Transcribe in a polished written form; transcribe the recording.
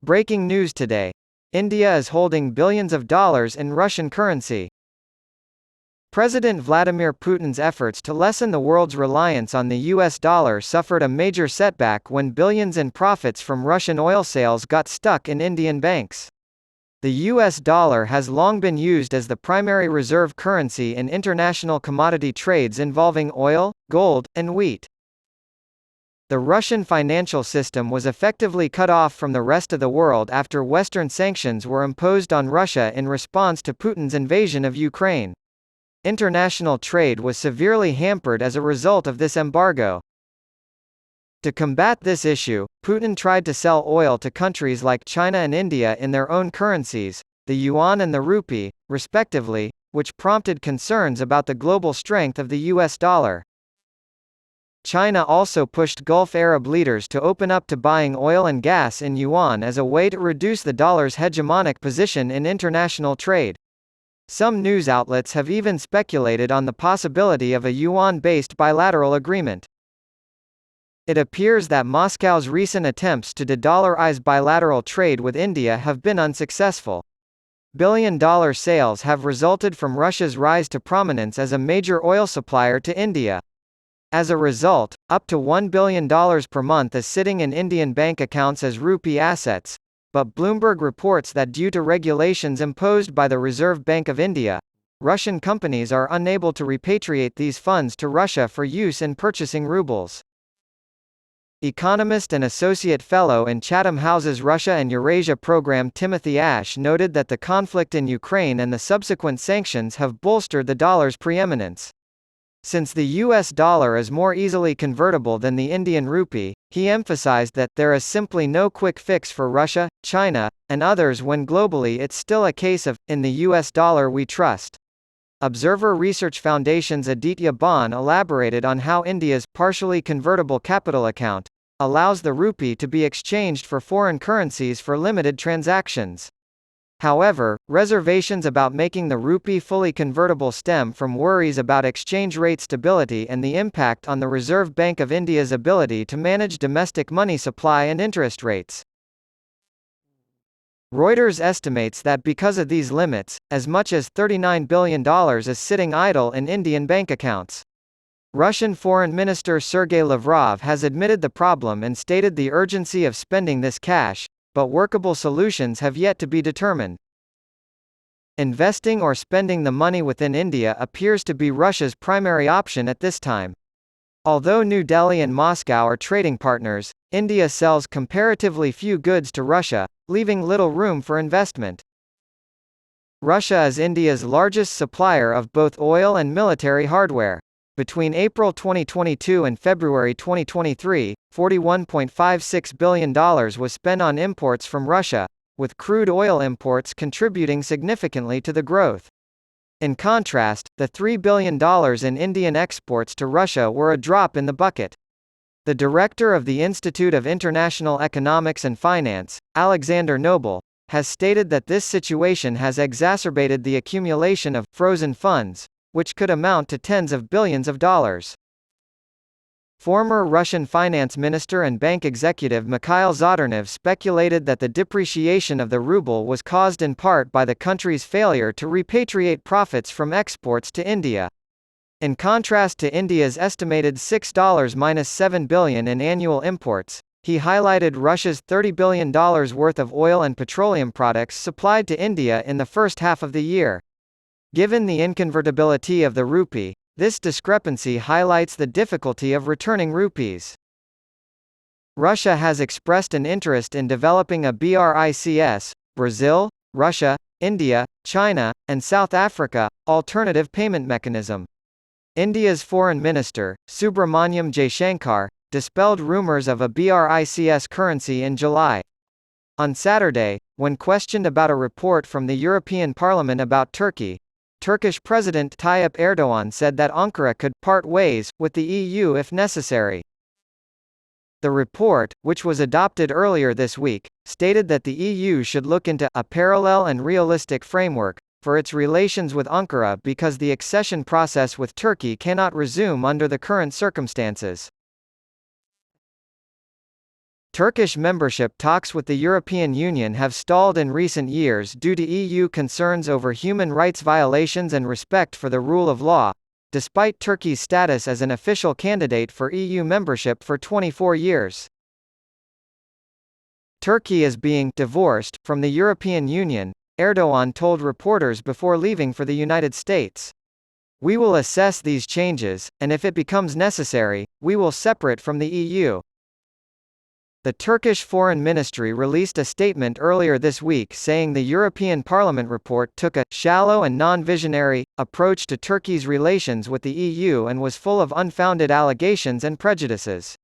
Breaking news today. India is holding billions of dollars in Russian currency. President Vladimir Putin's efforts to lessen the world's reliance on the US dollar suffered a major setback when billions in profits from Russian oil sales got stuck in Indian banks. The US dollar has long been used as the primary reserve currency in international commodity trades involving oil, gold, and wheat. The Russian financial system was effectively cut off from the rest of the world after Western sanctions were imposed on Russia in response to Putin's invasion of Ukraine. International trade was severely hampered as a result of this embargo. To combat this issue, Putin tried to sell oil to countries like China and India in their own currencies, the yuan and the rupee, respectively, which prompted concerns about the global strength of the US dollar. China also pushed Gulf Arab leaders to open up to buying oil and gas in yuan as a way to reduce the dollar's hegemonic position in international trade. Some news outlets have even speculated on the possibility of a yuan-based bilateral agreement. It appears that Moscow's recent attempts to de-dollarize bilateral trade with India have been unsuccessful. Billion-dollar sales have resulted from Russia's rise to prominence as a major oil supplier to India. As a result, up to $1 billion per month is sitting in Indian bank accounts as rupee assets, but Bloomberg reports that due to regulations imposed by the Reserve Bank of India, Russian companies are unable to repatriate these funds to Russia for use in purchasing rubles. Economist and Associate Fellow in Chatham House's Russia and Eurasia program Timothy Ash noted that the conflict in Ukraine and the subsequent sanctions have bolstered the dollar's preeminence. Since the US dollar is more easily convertible than the Indian rupee, he emphasized that there is simply no quick fix for Russia, China, and others when globally it's still a case of, in the US dollar we trust. Observer Research Foundation's Aditya Bhan elaborated on how India's partially convertible capital account allows the rupee to be exchanged for foreign currencies for limited transactions. However, reservations about making the rupee fully convertible stem from worries about exchange rate stability and the impact on the Reserve Bank of India's ability to manage domestic money supply and interest rates. Reuters estimates that because of these limits, as much as $39 billion is sitting idle in Indian bank accounts. Russian Foreign Minister Sergei Lavrov has admitted the problem and stated the urgency of spending this cash, but workable solutions have yet to be determined. Investing or spending the money within India appears to be Russia's primary option at this time. Although New Delhi and Moscow are trading partners, India sells comparatively few goods to Russia, leaving little room for investment. Russia is India's largest supplier of both oil and military hardware. Between April 2022 and February 2023, $41.56 billion was spent on imports from Russia, with crude oil imports contributing significantly to the growth. In contrast, the $3 billion in Indian exports to Russia were a drop in the bucket. The director of the Institute of International Economics and Finance, Alexander Noble, has stated that this situation has exacerbated the accumulation of frozen funds, which could amount to tens of billions of dollars. Former Russian finance minister and bank executive Mikhail Zadornov speculated that the depreciation of the ruble was caused in part by the country's failure to repatriate profits from exports to India. In contrast to India's estimated $6-7 billion in annual imports, he highlighted Russia's $30 billion worth of oil and petroleum products supplied to India in the first half of the year. Given the inconvertibility of the rupee, this discrepancy highlights the difficulty of returning rupees. Russia has expressed an interest in developing a BRICS, Brazil, Russia, India, China, and South Africa, alternative payment mechanism. India's Foreign Minister, Subramanyam Jaishankar, dispelled rumors of a BRICS currency in July. On Saturday, when questioned about a report from the European Parliament about Turkey, Turkish President Tayyip Erdogan said that Ankara could part ways with the EU if necessary. The report, which was adopted earlier this week, stated that the EU should look into a parallel and realistic framework for its relations with Ankara because the accession process with Turkey cannot resume under the current circumstances. Turkish membership talks with the European Union have stalled in recent years due to EU concerns over human rights violations and respect for the rule of law, despite Turkey's status as an official candidate for EU membership for 24 years. Turkey is being divorced from the European Union, Erdogan told reporters before leaving for the United States. We will assess these changes, and if it becomes necessary, we will separate from the EU. The Turkish Foreign Ministry released a statement earlier this week saying the European Parliament report took a «shallow and non-visionary» approach to Turkey's relations with the EU and was full of unfounded allegations and prejudices.